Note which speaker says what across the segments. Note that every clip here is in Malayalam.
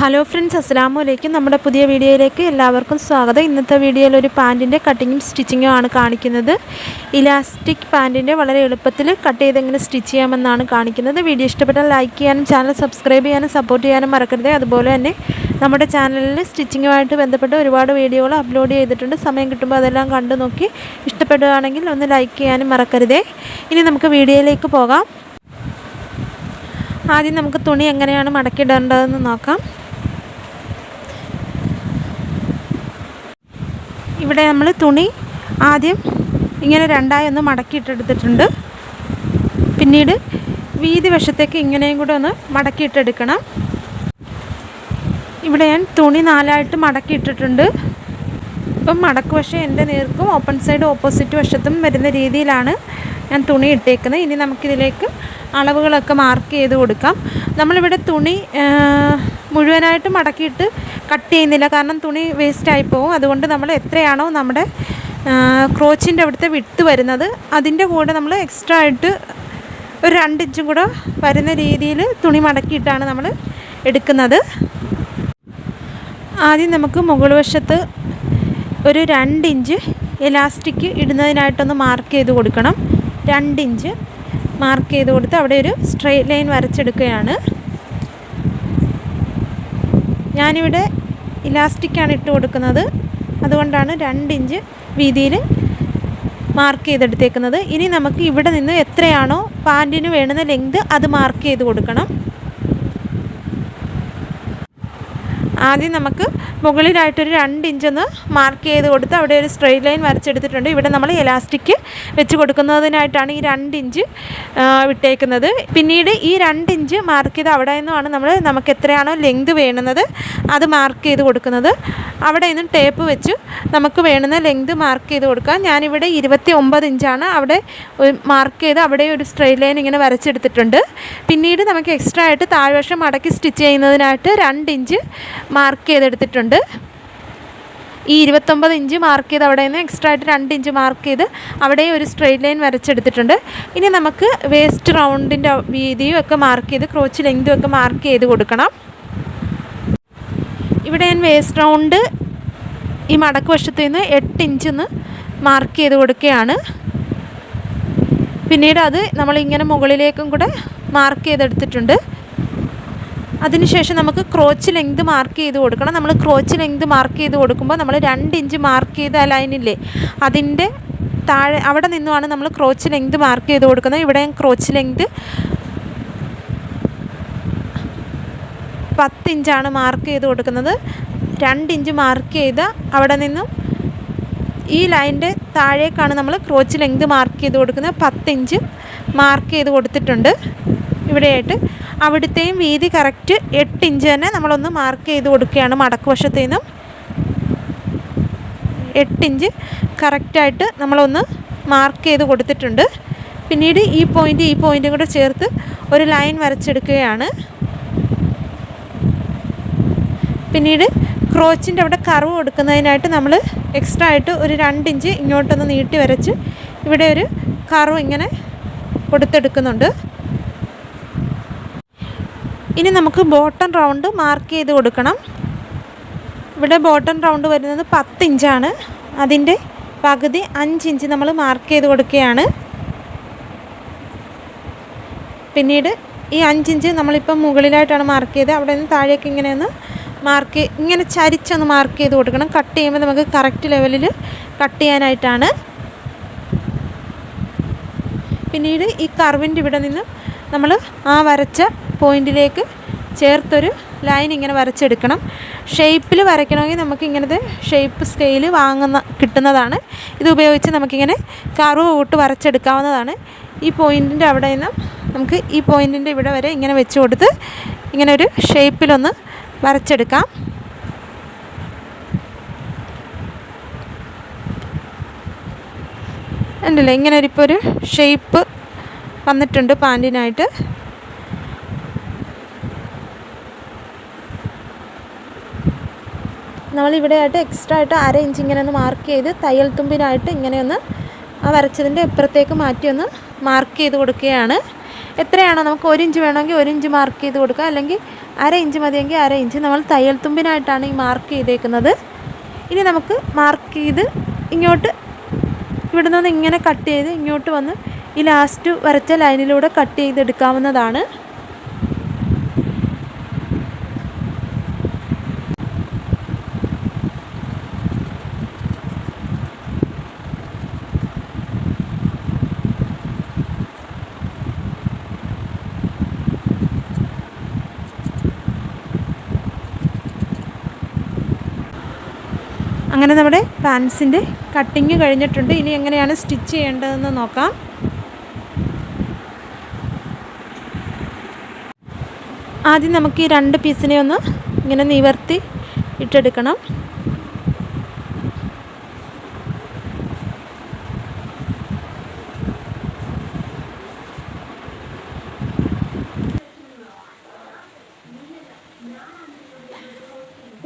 Speaker 1: ഹലോ ഫ്രണ്ട്സ്, അസ്സലാമു അലൈക്കും. നമ്മുടെ പുതിയ വീഡിയോയിലേക്ക് എല്ലാവർക്കും സ്വാഗതം. ഇന്നത്തെ വീഡിയോയിൽ ഒരു പാൻറ്റിൻ്റെ കട്ടിങ്ങും സ്റ്റിച്ചിങ്ങും ആണ് കാണിക്കുന്നത്. ഇലാസ്റ്റിക് പാൻറ്റിൻ്റെ വളരെ എളുപ്പത്തിൽ കട്ട് ചെയ്തെങ്ങനെ സ്റ്റിച്ച് ചെയ്യാമെന്നാണ് കാണിക്കുന്നത്. വീഡിയോ ഇഷ്ടപ്പെട്ടാൽ ലൈക്ക് ചെയ്യാനും ചാനൽ സബ്സ്ക്രൈബ് ചെയ്യാനും സപ്പോർട്ട് ചെയ്യാനും മറക്കരുത്. അതുപോലെ തന്നെ നമ്മുടെ ചാനലിൽ സ്റ്റിച്ചിങ്ങുമായിട്ട് ബന്ധപ്പെട്ട് ഒരുപാട് വീഡിയോകൾ അപ്ലോഡ് ചെയ്തിട്ടുണ്ട്. സമയം കിട്ടുമ്പോൾ അതെല്ലാം കണ്ടു നോക്കി ഇഷ്ടപ്പെടുകയാണെങ്കിൽ ഒന്ന് ലൈക്ക് ചെയ്യാനും മറക്കരുതേ. ഇനി നമുക്ക് വീഡിയോയിലേക്ക് പോകാം. ആദ്യം നമുക്ക് തുണി എങ്ങനെയാണ് മടക്കിയിടേണ്ടതെന്ന് നോക്കാം. ഇവിടെ നമ്മൾ തുണി ആദ്യം ഇങ്ങനെ രണ്ടായി ഒന്ന് മടക്കിയിട്ടെടുത്തിട്ടുണ്ട്. പിന്നീട് വീതി വശത്തേക്ക് ഇങ്ങനെയും കൂടെ ഒന്ന് മടക്കിയിട്ടെടുക്കണം. ഇവിടെ ഞാൻ തുണി നാലായിട്ട് മടക്കിയിട്ടിട്ടുണ്ട്. ഇപ്പം മടക്ക് വശം എൻ്റെ നേർക്കും ഓപ്പൺ സൈഡ് ഓപ്പോസിറ്റ് വശത്തും വരുന്ന രീതിയിലാണ് ഞാൻ തുണി ഇട്ടേക്കുന്നത്. ഇനി നമുക്കിതിലേക്ക് അളവുകളൊക്കെ മാർക്ക് ചെയ്ത് കൊടുക്കാം. നമ്മളിവിടെ തുണി മുഴുവനായിട്ട് മടക്കിയിട്ട് കട്ട് ചെയ്യുന്നില്ല, കാരണം തുണി വേസ്റ്റായി പോകും. അതുകൊണ്ട് നമ്മൾ എത്രയാണോ നമ്മുടെ ക്രോച്ചിൻ്റെ അവിടുത്തെ വിട്ട് വരുന്നത് അതിൻ്റെ കൂടെ നമ്മൾ എക്സ്ട്രാ ആയിട്ട് ഒരു 2 ഇഞ്ചും കൂടെ വരുന്ന രീതിയിൽ തുണി മടക്കിയിട്ടാണ് നമ്മൾ എടുക്കുന്നത്. ആദ്യം നമുക്ക് മുകൾ വശത്ത് ഒരു 2 ഇഞ്ച് എലാസ്റ്റിക് ഇടുന്നതിനായിട്ടൊന്ന് മാർക്ക് ചെയ്ത് കൊടുക്കണം. 2 ഇഞ്ച് മാർക്ക് ചെയ്ത് കൊടുത്ത് അവിടെ ഒരു സ്ട്രെയിറ്റ് ലൈൻ വരച്ചെടുക്കുകയാണ്. ഞാനിവിടെ ഇലാസ്റ്റിക്കാണ് ഇട്ട് കൊടുക്കുന്നത്, അതുകൊണ്ടാണ് 2 ഇഞ്ച് വീതിയിൽ മാർക്ക് ചെയ്തെടുത്തേക്കുന്നത്. ഇനി നമുക്ക് ഇവിടെ നിന്ന് എത്രയാണോ പാൻറ്റിന് വേണ്ടുന്ന ലെങ്ത് അത് മാർക്ക് ചെയ്ത് കൊടുക്കണം. ആദ്യം നമുക്ക് മുകളിലായിട്ടൊരു 2 ഇഞ്ചൊന്ന് മാർക്ക് ചെയ്ത് കൊടുത്ത് അവിടെ ഒരു സ്ട്രെയിറ്റ് ലൈൻ വരച്ചെടുത്തിട്ടുണ്ട്. ഇവിടെ നമ്മൾ എലാസ്റ്റിക് വെച്ച് കൊടുക്കുന്നതിനായിട്ടാണ് ഈ 2 ഇഞ്ച് വിട്ടേക്കുന്നത്. പിന്നീട് ഈ 2 ഇഞ്ച് മാർക്ക് ചെയ്ത് അവിടെ നിന്നുമാണ് നമുക്ക് എത്രയാണോ ലെങ്ത് വേണ്ടുന്നത് അത് മാർക്ക് ചെയ്ത് കൊടുക്കുന്നത്. അവിടെ നിന്നും ടേപ്പ് വെച്ച് നമുക്ക് വേണ്ടുന്ന ലെങ്ത് മാർക്ക് ചെയ്ത് കൊടുക്കാം. ഞാനിവിടെ 29 ഇഞ്ചാണ് അവിടെ മാർക്ക് ചെയ്ത് അവിടെ ഒരു സ്ട്രെയിറ്റ് ലൈൻ ഇങ്ങനെ വരച്ചെടുത്തിട്ടുണ്ട്. പിന്നീട് നമുക്ക് എക്സ്ട്രാ ആയിട്ട് താഴ്വശം മടക്കി സ്റ്റിച്ച് ചെയ്യുന്നതിനായിട്ട് 2 ഇഞ്ച് മാർക്ക് ചെയ്തെടുത്തിട്ടുണ്ട്. ഈ 29 ഇഞ്ച് മാർക്ക് ചെയ്ത് അവിടെ നിന്ന് എക്സ്ട്രാ ആയിട്ട് 2 ഇഞ്ച് മാർക്ക് ചെയ്ത് അവിടെ ഒരു സ്ട്രെയിറ്റ് ലൈൻ വരച്ചെടുത്തിട്ടുണ്ട്. ഇനി നമുക്ക് വേസ്റ്റ് റൗണ്ടിൻ്റെ വീതിയും ഒക്കെ മാർക്ക് ചെയ്ത് ക്രോച്ച് ലെങ്തും ഒക്കെ മാർക്ക് ചെയ്ത് കൊടുക്കണം. ഇവിടെ ഞാൻ വേസ്റ്റ് റൗണ്ട് ഈ മടക്ക് വശത്ത് നിന്ന് 8 ഇഞ്ച് മാർക്ക് ചെയ്ത് കൊടുക്കുകയാണ്. പിന്നീട് അത് നമ്മളിങ്ങനെ മുകളിലേക്കും കൂടെ മാർക്ക് ചെയ്തെടുത്തിട്ടുണ്ട്. അതിനുശേഷം നമുക്ക് ക്രോച്ച് ലെങ്ത് മാർക്ക് ചെയ്ത് കൊടുക്കണം. നമ്മൾ ക്രോച്ച് ലെങ്ത് മാർക്ക് ചെയ്ത് കൊടുക്കുമ്പോൾ നമ്മൾ 2 ഇഞ്ച് മാർക്ക് ചെയ്ത ലൈനില്ലേ അതിൻ്റെ താഴെ അവിടെ നിന്നുമാണ് നമ്മൾ ക്രോച്ച് ലെങ്ത് മാർക്ക് ചെയ്ത് കൊടുക്കുന്നത്. ഇവിടെ ക്രോച്ച് ലെങ്ത് 10 ഇഞ്ചാണ് മാർക്ക് ചെയ്ത് കൊടുക്കുന്നത്. 2 ഇഞ്ച് മാർക്ക് ചെയ്ത അവിടെ നിന്നും ഈ ലൈനിൻ്റെ താഴേക്കാണ് നമ്മൾ ക്രോച്ച് ലെങ്ത് മാർക്ക് ചെയ്ത് കൊടുക്കുന്നത്. 10 ഇഞ്ച് മാർക്ക് ചെയ്ത് കൊടുത്തിട്ടുണ്ട്. ഇവിടെയായിട്ട് അവിടുത്തെയും വീതി കറക്റ്റ് 8 ഇഞ്ച് തന്നെ നമ്മളൊന്ന് മാർക്ക് ചെയ്ത് കൊടുക്കുകയാണ്. മടക്ക് വശത്തു നിന്നും 8 ഇഞ്ച് കറക്റ്റായിട്ട് നമ്മളൊന്ന് മാർക്ക് ചെയ്ത് കൊടുത്തിട്ടുണ്ട്. പിന്നീട് ഈ പോയിൻറ്റും കൂടെ ചേർത്ത് ഒരു ലൈൻ വരച്ചെടുക്കുകയാണ്. പിന്നീട് ക്രോച്ചിൻ്റെ അവിടെ കർവ് കൊടുക്കുന്നതിനായിട്ട് നമ്മൾ എക്സ്ട്രാ ആയിട്ട് ഒരു 2 ഇഞ്ച് ഇങ്ങോട്ടൊന്ന് നീട്ടി വരച്ച് ഇവിടെ ഒരു കർവ് ഇങ്ങനെ കൊടുത്തെടുക്കുന്നുണ്ട്. ഇനി നമുക്ക് ബോട്ടം റൗണ്ട് മാർക്ക് ചെയ്ത് കൊടുക്കണം. ഇവിടെ ബോട്ടം റൗണ്ട് വരുന്നത് 10 ഇഞ്ചാണ്. അതിൻ്റെ പകുതി 5 ഇഞ്ച് നമ്മൾ മാർക്ക് ചെയ്ത് കൊടുക്കുകയാണ്. പിന്നീട് ഈ 5 ഇഞ്ച് നമ്മളിപ്പം മുകളിലായിട്ടാണ് മാർക്ക് ചെയ്തത്. അവിടെ നിന്ന് താഴേക്ക് ഇങ്ങനെ ചരിച്ചൊന്ന് മാർക്ക് ചെയ്ത് കൊടുക്കണം. കട്ട് ചെയ്യുമ്പോൾ നമുക്ക് കറക്റ്റ് ലെവലിൽ കട്ട് ചെയ്യാനായിട്ടാണ്. പിന്നീട് ഈ കർവിൻ്റെ ഇവിടെ നിന്ന് നമ്മൾ ആ വരച്ച പോയിൻറ്റിലേക്ക് ചേർത്തൊരു ലൈൻ ഇങ്ങനെ വരച്ചെടുക്കണം. ഷേപ്പിൽ വരയ്ക്കണമെങ്കിൽ നമുക്ക് ഇങ്ങനത്തെ ഷേപ്പ് സ്കെയിൽ കിട്ടുന്നതാണ്. ഇത് ഉപയോഗിച്ച് നമുക്കിങ്ങനെ കർവ് കൂട്ട് വരച്ചെടുക്കാവുന്നതാണ്. ഈ പോയിൻറ്റിൻ്റെ അവിടെ നിന്ന് നമുക്ക് ഈ പോയിൻറ്റിൻ്റെ ഇവിടെ വരെ ഇങ്ങനെ വെച്ച് കൊടുത്ത് ഇങ്ങനെ ഒരു ഷേപ്പിലൊന്ന് വരച്ചെടുക്കാം. ഉണ്ടല്ലേ, ഇങ്ങനെ ഇപ്പോൾ ഒരു ഷേപ്പ് വന്നിട്ടുണ്ട് പാൻറ്റിനായിട്ട്. നമ്മളിവിടെ ആയിട്ട് എക്സ്ട്രാ ആയിട്ട് 1/2 ഇഞ്ച് ഇങ്ങനെ ഒന്ന് മാർക്ക് ചെയ്ത് തയ്യൽ തുമ്പിനായിട്ട് ഇങ്ങനെയൊന്ന് ആ വരച്ചതിൻ്റെ ഇപ്പുറത്തേക്ക് മാറ്റി ഒന്ന് മാർക്ക് ചെയ്ത് കൊടുക്കുകയാണ്. എത്രയാണോ നമുക്ക് 1 ഇഞ്ച് വേണമെങ്കിൽ 1 ഇഞ്ച് മാർക്ക് ചെയ്ത് കൊടുക്കുക, അല്ലെങ്കിൽ അര ഇഞ്ച് മതിയെങ്കിൽ അര ഇഞ്ച് നമ്മൾ തയ്യൽ തുമ്പിനായിട്ടാണ് ഈ മാർക്ക് ചെയ്തേക്കുന്നത്. ഇനി നമുക്ക് മാർക്ക് ചെയ്ത് ഇങ്ങോട്ട് ഇവിടെ നിന്ന് ഇങ്ങനെ കട്ട് ചെയ്ത് ഇങ്ങോട്ട് വന്ന് ഈ ലാസ്റ്റ് വരച്ച ലൈനിലൂടെ കട്ട് ചെയ്തെടുക്കാവുന്നതാണ്. അങ്ങനെ നമ്മുടെ പാൻസിൻ്റെ കട്ടിങ് കഴിഞ്ഞിട്ടുണ്ട്. ഇനി എങ്ങനെയാണ് സ്റ്റിച്ച് ചെയ്യേണ്ടതെന്ന് നോക്കാം. ആദ്യം നമുക്ക് ഈ 2 പീസിനെ ഒന്ന് ഇങ്ങനെ നിവർത്തി ഇട്ടെടുക്കണം.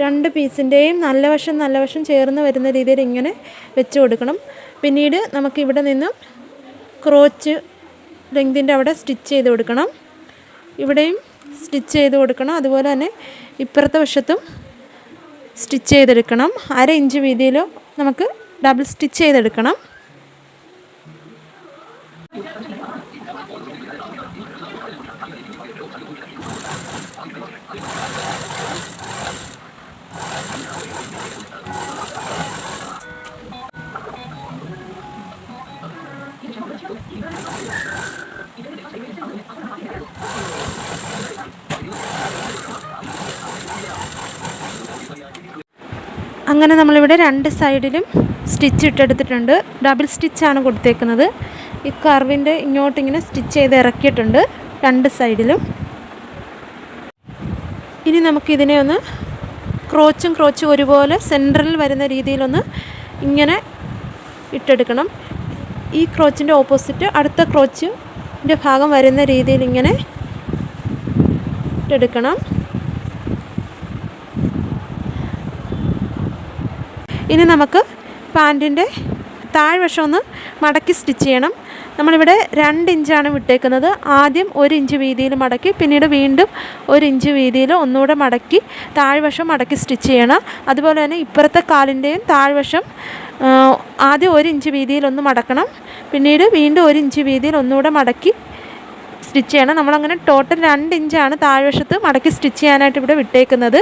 Speaker 1: രണ്ട് പീസിൻ്റെയും നല്ല വശം ചേർന്ന് വരുന്ന രീതിയിൽ ഇങ്ങനെ വെച്ച് കൊടുക്കണം. പിന്നീട് നമുക്കിവിടെ നിന്നും ക്രോച്ച് ലെങ്തിൻ്റെ അവിടെ സ്റ്റിച്ച് ചെയ്ത് കൊടുക്കണം. ഇവിടെയും സ്റ്റിച്ച് ചെയ്ത് കൊടുക്കണം. അതുപോലെ തന്നെ ഇപ്പുറത്തെ വശത്തും സ്റ്റിച്ച് ചെയ്തെടുക്കണം. അര ഇഞ്ച് വീതിയിലോ നമുക്ക് ഡബിൾ സ്റ്റിച്ച് ചെയ്തെടുക്കണം. അങ്ങനെ നമ്മളിവിടെ 2 സൈഡിലും സ്റ്റിച്ച് ഇട്ടെടുത്തിട്ടുണ്ട്. ഡബിൾ സ്റ്റിച്ചാണ് കൊടുത്തേക്കുന്നത്. ഈ കർവിൻ്റെ ഇങ്ങോട്ടിങ്ങനെ സ്റ്റിച്ച് ചെയ്ത് ഇറക്കിയിട്ടുണ്ട് 2 സൈഡിലും. ഇനി നമുക്കിതിനെ ഒന്ന് ക്രോച്ചും ഒരുപോലെ സെൻറ്ററിൽ വരുന്ന രീതിയിലൊന്ന് ഇങ്ങനെ ഇട്ടെടുക്കണം. ഈ ക്രോച്ചിൻ്റെ ഓപ്പോസിറ്റ് അടുത്ത ക്രോച്ചിൻ്റെ ഭാഗം വരുന്ന രീതിയിൽ ഇങ്ങനെ ഇട്ടെടുക്കണം. ഇനി നമുക്ക് പാൻറ്റിൻ്റെ താഴ്വശം ഒന്ന് മടക്കി സ്റ്റിച്ച് ചെയ്യണം. നമ്മളിവിടെ 2 ഇഞ്ചാണ് വിട്ടേക്കുന്നത്. ആദ്യം 1 ഇഞ്ച് വീതിയിൽ മടക്കി പിന്നീട് വീണ്ടും 1 ഇഞ്ച് വീതിയിൽ ഒന്നുകൂടെ മടക്കി താഴ്വശം മടക്കി സ്റ്റിച്ച് ചെയ്യണം. അതുപോലെ തന്നെ ഇപ്പുറത്തെ കാലിൻ്റെയും താഴ്വശം ആദ്യം 1 ഇഞ്ച് വീതിയിൽ ഒന്ന് മടക്കണം. പിന്നീട് വീണ്ടും 1 ഇഞ്ച് വീതിയിൽ ഒന്നുകൂടെ മടക്കി സ്റ്റിച്ച് ചെയ്യണം. നമ്മളങ്ങനെ ടോട്ടൽ 2 ഇഞ്ചാണ് താഴ്വശത്ത് മടക്കി സ്റ്റിച്ച് ചെയ്യാനായിട്ട് ഇവിടെ വിട്ടേക്കുന്നത്.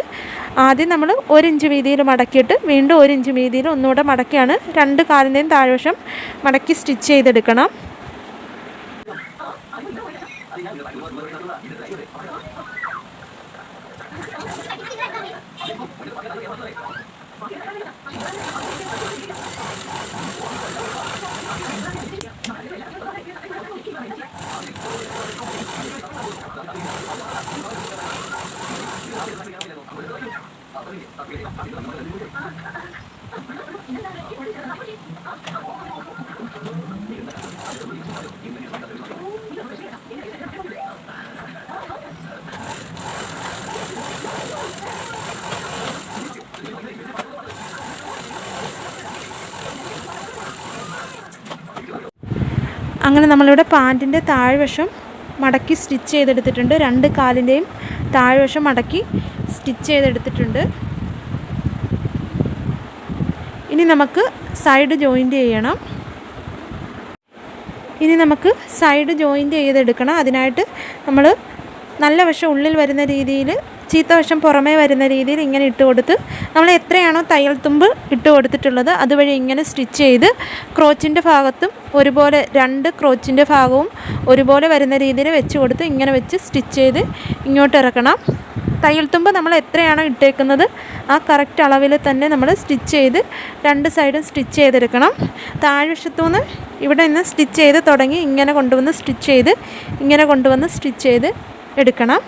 Speaker 1: ആദ്യം നമ്മൾ 1 ഇഞ്ച് വീതിയിൽ മടക്കിയിട്ട് വീണ്ടും 1 ഇഞ്ച് വീതിയിൽ ഒന്നുകൂടെ മടക്കിയാണ് 2 കാലിൻ്റെയും താഴ്വശം മടക്കി സ്റ്റിച്ച് ചെയ്തെടുക്കണം. അങ്ങനെ നമ്മളിവിടെ പാൻറ്റിൻ്റെ താഴ്വശം മടക്കി സ്റ്റിച്ച് ചെയ്തെടുത്തിട്ടുണ്ട്. 2 കാലിൻ്റെയും താഴ്വശം മടക്കി സ്റ്റിച്ച് ചെയ്തെടുത്തിട്ടുണ്ട്. ഇനി നമുക്ക് സൈഡ് ജോയിൻ്റ് ചെയ്യണം. ചെയ്തെടുക്കണം. അതിനായിട്ട് നമ്മൾ നല്ല വശം ഉള്ളിൽ വരുന്ന രീതിയിൽ ചീത്ത വശം പുറമേ വരുന്ന രീതിയിൽ ഇങ്ങനെ ഇട്ട് കൊടുത്ത് നമ്മൾ എത്രയാണോ തയ്യൽ തുമ്പ് ഇട്ട് കൊടുത്തിട്ടുള്ളത് അതുവഴി ഇങ്ങനെ സ്റ്റിച്ച് ചെയ്ത് ക്രോച്ചിൻ്റെ ഭാഗത്തും ഒരുപോലെ 2 ക്രോച്ചിൻ്റെ ഭാഗവും ഒരുപോലെ വരുന്ന രീതിയിൽ വെച്ച് കൊടുത്ത് ഇങ്ങനെ വെച്ച് സ്റ്റിച്ച് ചെയ്ത് ഇങ്ങോട്ട് ഇറക്കണം. തയ്യൽ തുമ്പ് നമ്മൾ എത്രയാണോ ഇട്ടേക്കുന്നത് ആ കറക്റ്റ് അളവിൽ തന്നെ നമ്മൾ സ്റ്റിച്ച് ചെയ്ത് 2 സൈഡും സ്റ്റിച്ച് ചെയ്തെടുക്കണം. താഴ്വശത്തുനിന്ന് ഇവിടെ നിന്ന് സ്റ്റിച്ച് ചെയ്ത് തുടങ്ങി ഇങ്ങനെ കൊണ്ടുവന്ന് സ്റ്റിച്ച് ചെയ്ത് എടുക്കണം.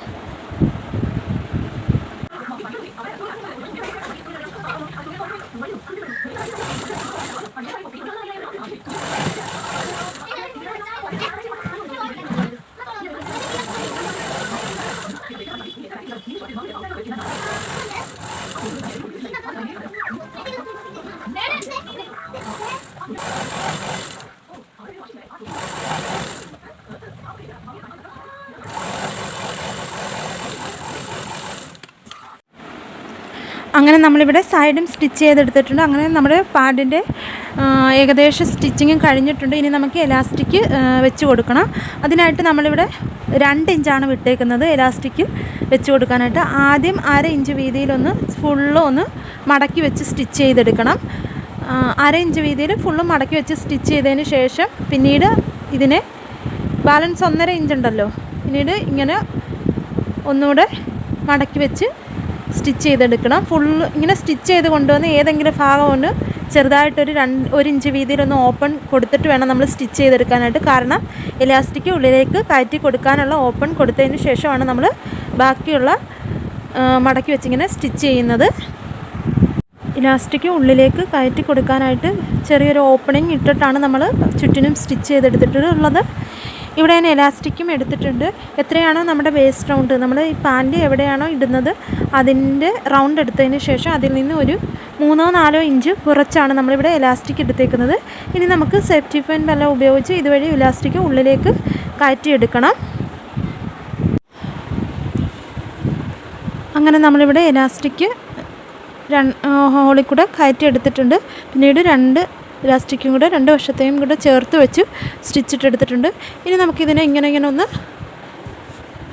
Speaker 1: അങ്ങനെ നമ്മളിവിടെ സൈഡും സ്റ്റിച്ച് ചെയ്തെടുത്തിട്ടുണ്ട്. അങ്ങനെ നമ്മുടെ പാഡിൻ്റെ ഏകദേശം സ്റ്റിച്ചിങ്ങും കഴിഞ്ഞിട്ടുണ്ട്. ഇനി നമുക്ക് എലാസ്റ്റിക് വെച്ച് കൊടുക്കണം. അതിനായിട്ട് നമ്മളിവിടെ 2 ഇഞ്ചാണ് വിട്ടേക്കുന്നത് എലാസ്റ്റിക് വെച്ച് കൊടുക്കാനായിട്ട്. ആദ്യം 1/2 ഇഞ്ച് വീതിയിലൊന്ന് ഫുള്ളൊന്ന് മടക്കി വെച്ച് സ്റ്റിച്ച് ചെയ്തെടുക്കണം. 1/2 ഇഞ്ച് വീതിയിൽ ഫുള്ളും മടക്കി വെച്ച് സ്റ്റിച്ച് ചെയ്തതിന് ശേഷം പിന്നീട് ഇതിനെ ബാലൻസ് 1.5 ഇഞ്ച് ഉണ്ടല്ലോ, പിന്നീട് ഇങ്ങനെ ഒന്നുകൂടെ മടക്കി വെച്ച് സ്റ്റിച്ച് ചെയ്തെടുക്കണം. ഫുള്ള് ഇങ്ങനെ സ്റ്റിച്ച് ചെയ്ത് കൊണ്ടുവന്ന് ഏതെങ്കിലും ഭാഗം ഒന്ന് ചെറുതായിട്ടൊരു 1 ഇഞ്ച് വീതിയിലൊന്ന് ഓപ്പൺ കൊടുത്തിട്ട് വേണം നമ്മൾ സ്റ്റിച്ച് ചെയ്തെടുക്കാനായിട്ട്. കാരണം എലാസ്റ്റിക് ഉള്ളിലേക്ക് കയറ്റി കൊടുക്കാനുള്ള ഓപ്പൺ കൊടുത്തതിന് ശേഷമാണ് നമ്മൾ ബാക്കിയുള്ള മടക്കി വെച്ചിങ്ങനെ സ്റ്റിച്ച് ചെയ്യുന്നത്. ഇലാസ്റ്റിക് ഉള്ളിലേക്ക് കയറ്റി കൊടുക്കാനായിട്ട് ചെറിയൊരു ഓപ്പണിങ് ഇട്ടിട്ടാണ് നമ്മൾ ചുറ്റിനും സ്റ്റിച്ച് ചെയ്തെടുത്തിട്ടുള്ളത്. ഇവിടെ ഞാൻ എലാസ്റ്റിക്കും എടുത്തിട്ടുണ്ട്. എത്രയാണോ നമ്മുടെ വേസ്റ്റ് റൗണ്ട്, നമ്മൾ ഈ പാൻറ്റ് എവിടെയാണോ ഇടുന്നത് അതിൻ്റെ റൗണ്ട് എടുത്തതിന് ശേഷം അതിൽ നിന്ന് ഒരു 3-4 ഇഞ്ച് കുറച്ചാണ് നമ്മളിവിടെ എലാസ്റ്റിക് എടുത്തേക്കുന്നത്. ഇനി നമുക്ക് സേഫ്റ്റി പിൻ വല്ല ഉപയോഗിച്ച് ഇതുവഴി എലാസ്റ്റിക് ഉള്ളിലേക്ക് കയറ്റിയെടുക്കണം. അങ്ങനെ നമ്മളിവിടെ എലാസ്റ്റിക് ഹോളിൽ കൂടെ കയറ്റി എടുത്തിട്ടുണ്ട്. പിന്നീട് 2 ഇലാസ്റ്റിക്കും കൂടെ 2 വശത്തെയും കൂടെ ചേർത്ത് വെച്ച് സ്റ്റിച്ചിട്ടെടുത്തിട്ടുണ്ട്. ഇനി നമുക്കിതിനെ ഇങ്ങനെ ഒന്ന്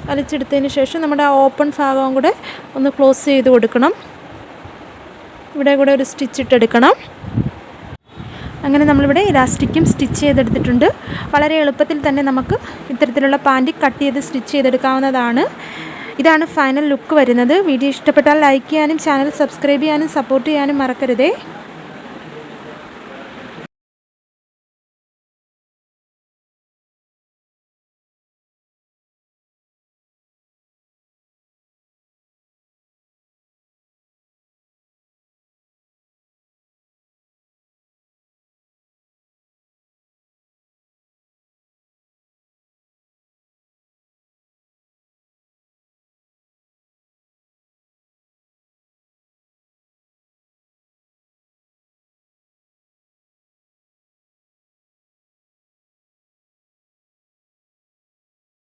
Speaker 1: വലിച്ചെടുത്തതിന് ശേഷം നമ്മുടെ ആ ഓപ്പൺ ഭാഗവും കൂടെ ഒന്ന് ക്ലോസ് ചെയ്ത് കൊടുക്കണം. ഇവിടെ കൂടെ ഒരു സ്റ്റിച്ചിട്ടെടുക്കണം. അങ്ങനെ നമ്മളിവിടെ ഇലാസ്റ്റിക്കും സ്റ്റിച്ച് ചെയ്തെടുത്തിട്ടുണ്ട്. വളരെ എളുപ്പത്തിൽ തന്നെ നമുക്ക് ഇത്തരത്തിലുള്ള പാൻറ് കട്ട് ചെയ്ത് സ്റ്റിച്ച് ചെയ്തെടുക്കാവുന്നതാണ്. ഇതാണ് ഫൈനൽ ലുക്ക് വരുന്നത്. വീഡിയോ ഇഷ്ടപ്പെട്ടാൽ ലൈക്ക് ചെയ്യാനും ചാനൽ സബ്സ്ക്രൈബ് ചെയ്യാനും സപ്പോർട്ട് ചെയ്യാനും മറക്കരുതേ.